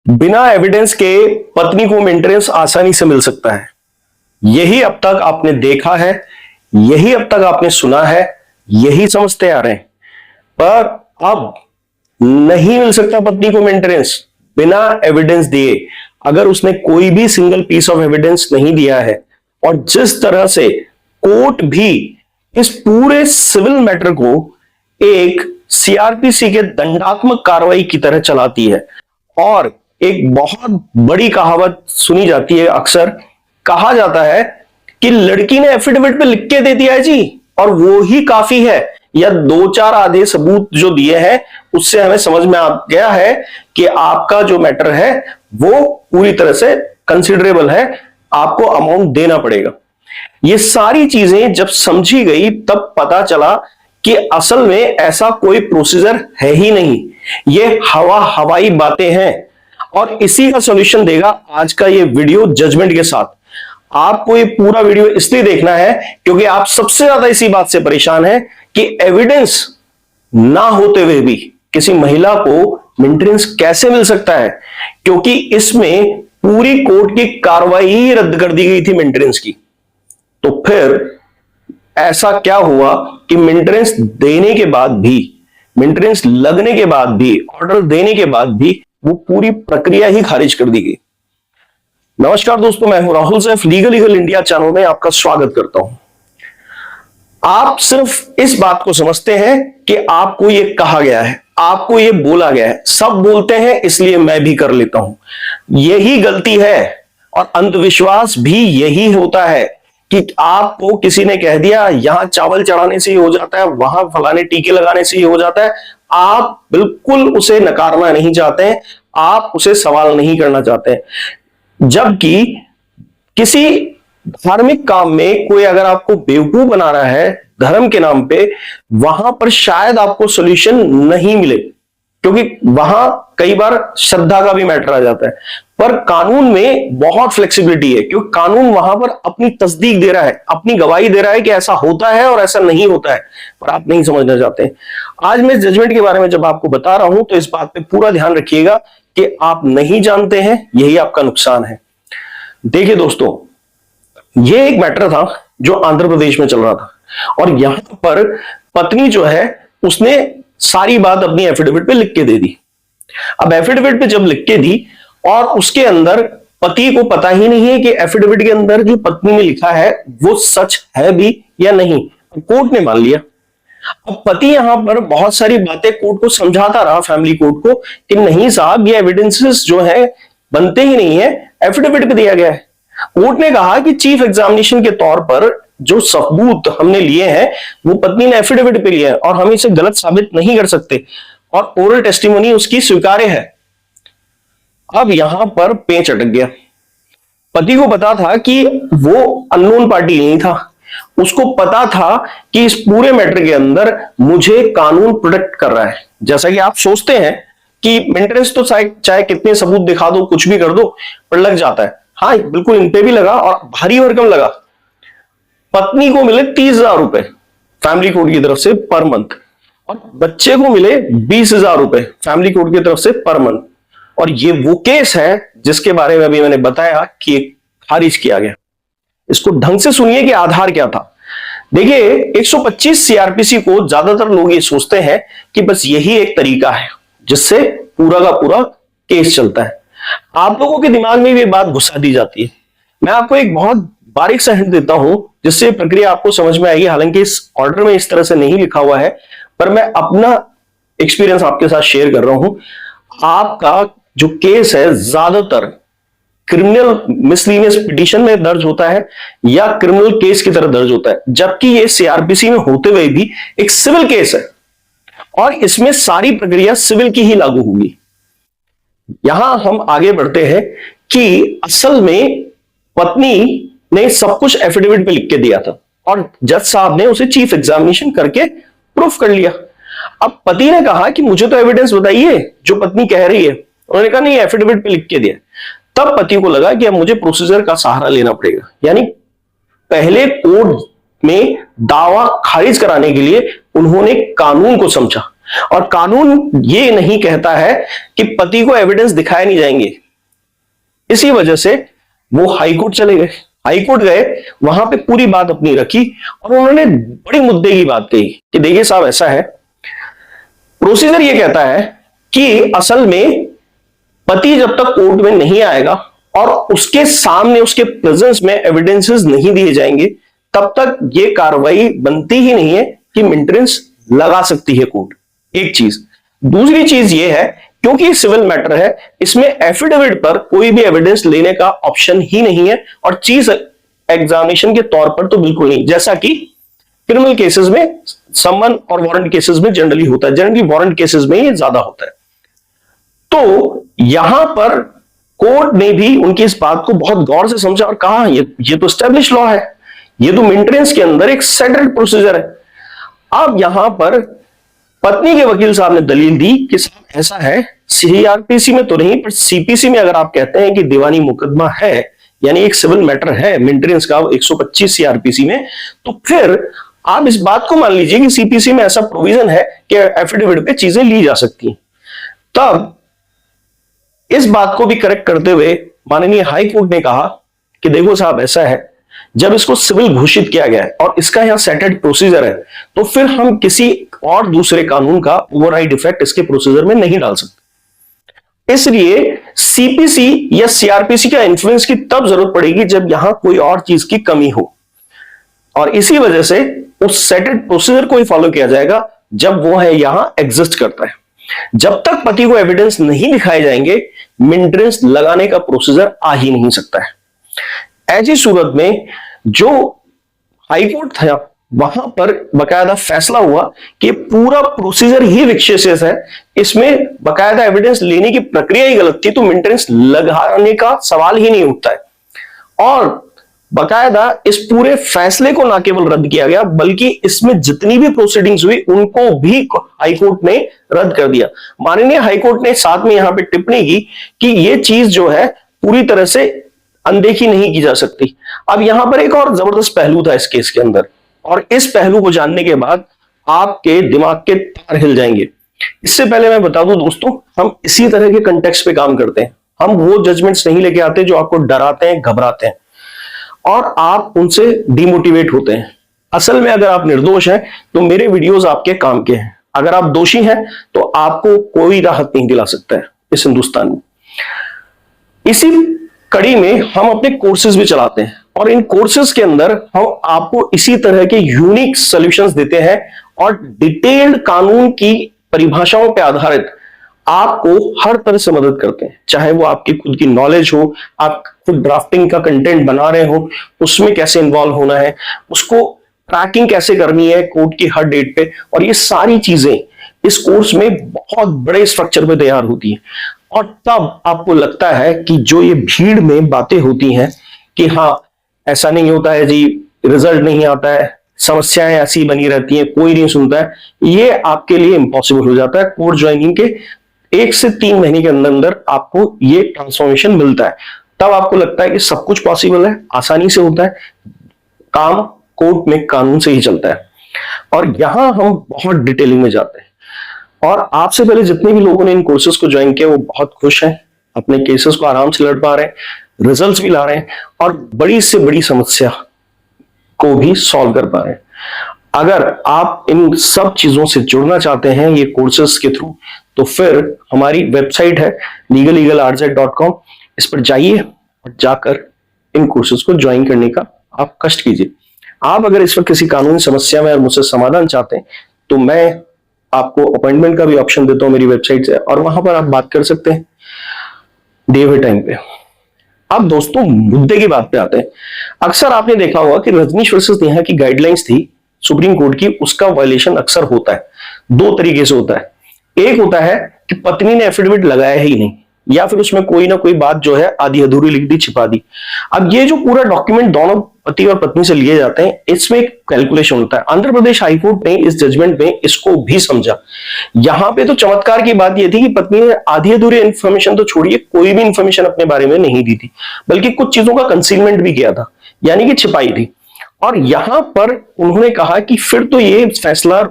बिना एविडेंस के पत्नी को मेंटेनेंस आसानी से मिल सकता है। यही अब तक आपने देखा है, यही अब तक आपने सुना है, यही समझते आ रहे हैं। पर अब नहीं मिल सकता पत्नी को मेंटेनेंस बिना एविडेंस दिए। अगर उसने कोई भी सिंगल पीस ऑफ एविडेंस नहीं दिया है, और जिस तरह से कोर्ट भी इस पूरे सिविल मैटर को एक सीआरपीसी के दंडात्मक कार्रवाई की तरह चलाती है, और एक बहुत बड़ी कहावत सुनी जाती है, अक्सर कहा जाता है कि लड़की ने एफिडेविट पे लिख के दे दिया है जी, और वो ही काफी है, या दो चार आधे सबूत जो दिए हैं उससे हमें समझ में आ गया है कि आपका जो मैटर है वो पूरी तरह से कंसिडरेबल है, आपको अमाउंट देना पड़ेगा। ये सारी चीजें जब समझी गई तब पता चला कि असल में ऐसा कोई प्रोसीजर है ही नहीं, ये हवाई बातें हैं। और इसी का सॉल्यूशन देगा आज का ये वीडियो जजमेंट के साथ। आपको ये पूरा वीडियो इसलिए देखना है क्योंकि आप सबसे ज्यादा इसी बात से परेशान हैं कि एविडेंस ना होते हुए भी किसी महिला को मेंटेनेंस कैसे मिल सकता है, क्योंकि इसमें पूरी कोर्ट की कार्रवाई ही रद्द कर दी गई थी मेंटेनेंस की। तो फिर ऐसा क्या हुआ कि मेंटेनेंस देने के बाद भी, मेंटेनेंस लगने के बाद भी, ऑर्डर देने के बाद भी वो पूरी प्रक्रिया ही खारिज कर दी गई। नमस्कार दोस्तों, मैं हूं Rahul Saif, legal India channel में आपका स्वागत करता हूं। आप सिर्फ इस बात को समझते हैं कि आपको ये कहा गया है, आपको ये बोला गया है, सब बोलते हैं इसलिए मैं भी कर लेता हूं। यही गलती है, और अंधविश्वास भी यही होता है कि आपको किसी ने कह दिया यहां चावल चढ़ाने से ही हो जाता है, वहां फलाने टीके लगाने से ही हो जाता है। आप बिल्कुल उसे नकारना नहीं चाहते हैं, आप उसे सवाल नहीं करना चाहते हैं। जबकि किसी धार्मिक काम में कोई अगर आपको बेवकूफ बना रहा है धर्म के नाम पे, वहां पर शायद आपको सॉल्यूशन नहीं मिले, क्योंकि वहां कई बार श्रद्धा का भी मैटर आ जाता है। पर कानून में बहुत फ्लेक्सिबिलिटी है, क्योंकि कानून वहां पर अपनी तस्दीक दे रहा है, अपनी गवाही दे रहा है कि ऐसा होता है और ऐसा नहीं होता है, पर आप नहीं समझना चाहते। आज मैं जजमेंट के बारे में जब आपको बता रहा हूं तो इस बात पे पूरा ध्यान रखिएगा कि आप नहीं जानते हैं, यही आपका नुकसान है। देखिए दोस्तों, ये एक मैटर था जो आंध्र प्रदेश में चल रहा था, और यहां पर पत्नी जो है उसने सारी बात अपनी एफिडेविट पे लिख के दे दी। अब एफिडेविट पे जब लिख के दी और उसके अंदर पति को पता ही नहीं है कि एफिडेविट के अंदर जो पत्नी ने लिखा है वो सच है भी या नहीं, कोर्ट ने मान लिया। अब पति यहां पर बहुत सारी बातें कोर्ट को समझाता रहा, फैमिली कोर्ट को, कि नहीं साहब ये एविडेंसेस जो है बनते ही नहीं है, एफिडेविट पे दिया गया है। कोर्ट ने कहा कि चीफ एग्जामिनेशन के तौर पर जो सबूत हमने लिए हैं वो पत्नी ने एफिडेविट पे लिया है, और हम इसे गलत साबित नहीं कर सकते, और ओरल टेस्टिमोनी उसकी स्वीकार्य है। अब यहां पर पेंच अटक गया। पति को पता था कि वो अननोन पार्टी नहीं था, उसको पता था कि इस पूरे मैटर के अंदर मुझे कानून प्रोटेक्ट कर रहा है। जैसा कि आप सोचते हैं कि मेंटेनेंस तो चाहे कितने सबूत दिखा दो, कुछ भी कर दो, पर लग जाता है। हाँ, बिल्कुल इन पे भी लगा, और भारी भरकम लगा। पत्नी को मिले 30,000 रुपए फैमिली कोर्ट की तरफ से पर मंथ, और बच्चे को मिले 20,000 रुपए फैमिली कोर्ट की तरफ से पर मंथ। और ये वो केस है जिसके बारे में अभी मैंने बताया कि खारिज किया गया। इसको ढंग से सुनिए कि आधार क्या था। देखिए, 125 सीआरपीसी को ज्यादातर लोग ये सोचते हैं कि बस यही एक तरीका है जिससे पूरा का पूरा केस चलता है। आप लोगों के दिमाग में ये बात घुसा दी जाती है। मैं आपको एक बहुत बारीक सा हिंट देता हूं जिससे प्रक्रिया आपको समझ में आएगी। हालांकि इस ऑर्डर में इस तरह से नहीं लिखा हुआ है, पर मैं अपना एक्सपीरियंस आपके साथ शेयर कर रहा हूं। आपका जो केस है ज्यादातर क्रिमिनल मिसलीनियस पिटीशन में दर्ज होता है या क्रिमिनल केस की तरह दर्ज होता है, जबकि ये सीआरपीसी में होते हुए भी एक सिविल केस है, और इसमें सारी प्रक्रिया सिविल की ही लागू होगी। यहां हम आगे बढ़ते हैं कि असल में पत्नी ने सब कुछ एफिडेविट पे लिख के दिया था, और जज साहब ने उसे चीफ एग्जामिनेशन करके प्रूफ कर लिया। अब पति ने कहा कि मुझे तो एविडेंस बताइए जो पत्नी कह रही है। उन्होंने कहा नहीं, एफिडेविट पे लिख के दिया। तब पति को लगा कि अब मुझे प्रोसीजर का सहारा लेना पड़ेगा, यानी पहले कोर्ट में दावा खारिज कराने के लिए उन्होंने कानून को समझा। और कानून ये नहीं कहता है कि पति को एविडेंस दिखाए नहीं जाएंगे। इसी वजह से वो हाईकोर्ट चले गए। हाईकोर्ट गए, वहां पे पूरी बात अपनी रखी और उन्होंने बड़ी मुद्दे की बात कही कि देखिए साहब, ऐसा है, प्रोसीजर ये कहता है कि असल में पति जब तक कोर्ट में नहीं आएगा और उसके सामने, उसके प्रेजेंस में एविडेंसेस नहीं दिए जाएंगे, तब तक ये कार्रवाई बनती ही नहीं है कि मेंटेनेंस लगा सकती है कोर्ट। एक चीज। दूसरी चीज ये है, क्योंकि सिविल मैटर है, इसमें एफिडेविट पर कोई भी एविडेंस लेने का ऑप्शन ही नहीं है, और चीज एग्जामिनेशन के तौर पर तो बिल्कुल नहीं, जैसा कि क्रिमिनल केसेस में समन और वारंट केसेस में जनरली होता है। जनरली वारंट केसेस में ये ज्यादा होता है। तो यहां पर कोर्ट ने भी उनकी इस बात को बहुत गौर से समझा और कहा ये तो एस्टेब्लिश लॉ है, ये तो मेंटेनेंस के अंदर एक सेटल्ड प्रोसीजर है। अब यहां पर पत्नी के वकील साहब ने दलील दी कि साहब ऐसा है, सीआरपीसी में तो नहीं, पर सीपीसी में अगर आप कहते हैं कि दीवानी मुकदमा है, यानी एक सिविल मैटर है मेंटेनेंस का 125 सीआरपीसी में, तो फिर आप इस बात को मान लीजिए कि सीपीसी में ऐसा प्रोविजन है कि एफिडेविट पे चीजें ली जा सकती हैं। तब इस बात को भी करेक्ट करते हुए माननीय हाई कोर्ट ने कहा कि देखो साहब, ऐसा है, जब इसको सिविल घोषित किया गया है और इसका यहां सेटेड प्रोसीजर है, तो फिर हम किसी और दूसरे कानून का ओवरराइड इफेक्ट इसके प्रोसीजर में नहीं डाल सकते। इसलिए सीपीसी या सीआरपीसी का इन्फ्लुएंस की तब जरूरत पड़ेगी जब यहां कोई और चीज की कमी हो, और इसी वजह से उस सेटेड प्रोसीजर को ही फॉलो किया जाएगा जब वो है यहां एग्जिस्ट करता है। जब तक पति को एविडेंस नहीं दिखाए जाएंगे, मेंटेनेंस लगाने का प्रोसीजर आ ही नहीं सकता है। ऐसी सूरत में जो हाईकोर्ट था, वहां पर बकायदा फैसला हुआ कि पूरा प्रोसीजर ही विक्षेपित है, इसमें बकायदा एविडेंस लेने की प्रक्रिया ही गलत थी, तो मेंटेनेंस लगाने का सवाल ही नहीं उठता है। और बकायदा इस पूरे फैसले को न केवल रद्द किया गया, बल्कि इसमें जितनी भी प्रोसीडिंग्स हुई उनको भी हाईकोर्ट ने रद्द कर दिया। माननीय हाईकोर्ट ने साथ में यहां पे टिप्पणी की कि यह चीज जो है पूरी तरह से अनदेखी नहीं की जा सकती। अब यहां पर एक और जबरदस्त पहलू था इस केस के अंदर, और इस पहलू को जानने के बाद आपके दिमाग के तार हिल जाएंगे। इससे पहले मैं बता दूं दोस्तों, हम इसी तरह के कंटेक्स्ट पे काम करते हैं। हम वो जजमेंट्स नहीं लेके आते जो आपको डराते हैं, घबराते हैं और आप उनसे डिमोटिवेट होते हैं। असल में अगर आप निर्दोष हैं तो मेरे वीडियोस आपके काम के हैं, अगर आप दोषी हैं तो आपको कोई राहत नहीं दिला सकता है इस हिंदुस्तान में। इसी कड़ी में हम अपने कोर्सेज भी चलाते हैं, और इन कोर्सेज के अंदर हम आपको इसी तरह के यूनिक सॉल्यूशंस देते हैं और डिटेल्ड कानून की परिभाषाओं पर आधारित आपको हर तरह से मदद करते हैं। चाहे वो आपकी खुद की नॉलेज हो, आप खुद ड्राफ्टिंग का कंटेंट बना रहे हो, उसमें कैसे इन्वॉल्व होना है, उसको ट्रैकिंग कैसे करनी है कोर्ट की हर डेट पे, और ये सारी चीजें इस कोर्स में बहुत बड़े स्ट्रक्चर पे तैयार होती है। और तब आपको लगता है कि जो ये भीड़ में बातें होती हैं कि हाँ ऐसा नहीं होता है जी, रिजल्ट नहीं आता है, समस्याएं ऐसी बनी रहती हैं, कोई नहीं सुनता है, ये आपके लिए इंपॉसिबल हो जाता है। कोर्स ज्वाइनिंग के 1 से 3 महीने के अंदर अंदर आपको ये ट्रांसफॉर्मेशन मिलता है। तब आपको लगता है कि सब कुछ पॉसिबल है, आसानी से होता है, काम कोर्ट में कानून से ही चलता है। और यहां हम बहुत डिटेलिंग में जाते हैं, और आपसे पहले जितने भी लोगों ने इन कोर्सेज को ज्वाइन किया वो बहुत खुश हैं, अपने केसेस को आराम से लड़ पा रहे हैं, रिजल्ट्स भी ला रहे हैं, और बड़ी से बड़ी समस्या को भी सॉल्व कर पा रहे हैं। अगर आप इन सब चीजों से जुड़ना चाहते हैं ये कोर्सेज के थ्रू, तो फिर हमारी वेबसाइट है legaleaglrz.com, इस पर जाइए और जाकर इन कोर्सेज को ज्वाइन करने का आप कष्ट कीजिए। आप अगर इस वक्त किसी कानूनी समस्या में और मुझसे समाधान चाहते हैं तो मैं आपको अपॉइंटमेंट का भी ऑप्शन देता हूं मेरी वेबसाइट से, और वहां पर आप बात कर सकते हैं डे बाय टाइम पे। अब दोस्तों मुद्दे की बात पे आते हैं। अक्सर आपने देखा होगा कि रजनीश वर्सेस नेहा की गाइडलाइंस थी सुप्रीम कोर्ट की, उसका वायलेशन अक्सर होता है। 2 तरीके से होता है। एक होता है कि पत्नी ने एफिडेविट लगाया ही नहीं, या फिर उसमें कोई ना कोई बात जो है आधी अधूरी लिख दी, छिपा दी। अब ये जो पूरा डॉक्यूमेंट दोनों पति और पत्नी से लिए जाते हैं, इसमें एक कैलकुलेशन होता है। आंध्र प्रदेश हाईकोर्ट ने इस जजमेंट में इसको भी समझा। यहां पे तो चमत्कार की बात यह थी कि पत्नी ने आधी अधूरी इंफॉर्मेशन तो छोड़िए, कोई भी इंफॉर्मेशन अपने बारे में नहीं दी थी, बल्कि कुछ चीजों का कंसीलमेंट भी किया था, यानी कि छिपाई थी। और यहां पर उन्होंने कहा कि फिर तो ये फैसला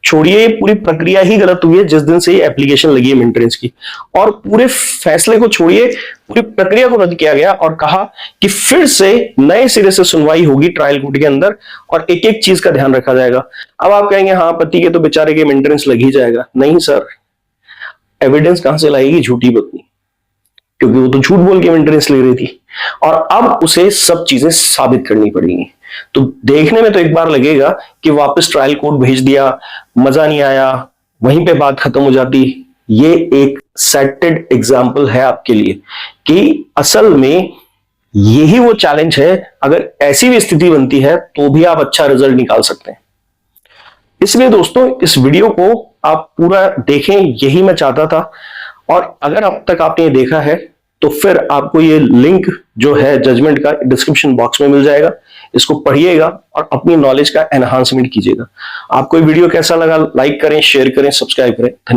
छोड़िए, पूरी प्रक्रिया ही गलत हुई है जिस दिन से ये एप्लीकेशन लगी है मेंटेनेंस की। और पूरे फैसले को छोड़िए, पूरी प्रक्रिया को रद्द किया गया और कहा कि फिर से नए सिरे से सुनवाई होगी ट्रायल कोर्ट के अंदर और एक एक चीज का ध्यान रखा जाएगा। अब आप कहेंगे हाँ पति के तो बेचारे के मेंटेनेंस लग ही जाएगा। नहीं सर, एविडेंस कहां से लाएगी झूठी पत्नी, क्योंकि वो तो झूठ बोल के मेंटेनेंस ले रही थी और अब उसे सब चीजें साबित करनी पड़ेंगी। तो देखने में तो एक बार लगेगा कि वापस ट्रायल कोर्ट भेज दिया, मजा नहीं आया, वहीं पे बात खत्म हो जाती। ये एक सेटेड एग्जाम्पल है आपके लिए कि असल में यही वो चैलेंज है। अगर ऐसी भी स्थिति बनती है तो भी आप अच्छा रिजल्ट निकाल सकते हैं। इसलिए दोस्तों इस वीडियो को आप पूरा देखें, यही मैं चाहता था। और अगर अब तक आपने ये देखा है तो फिर आपको ये लिंक जो है जजमेंट का डिस्क्रिप्शन बॉक्स में मिल जाएगा। इसको पढ़िएगा और अपनी नॉलेज का एनहांसमेंट कीजिएगा। आपको ये वीडियो कैसा लगा, लाइक करें, शेयर करें, सब्सक्राइब करें। धन्यवाद।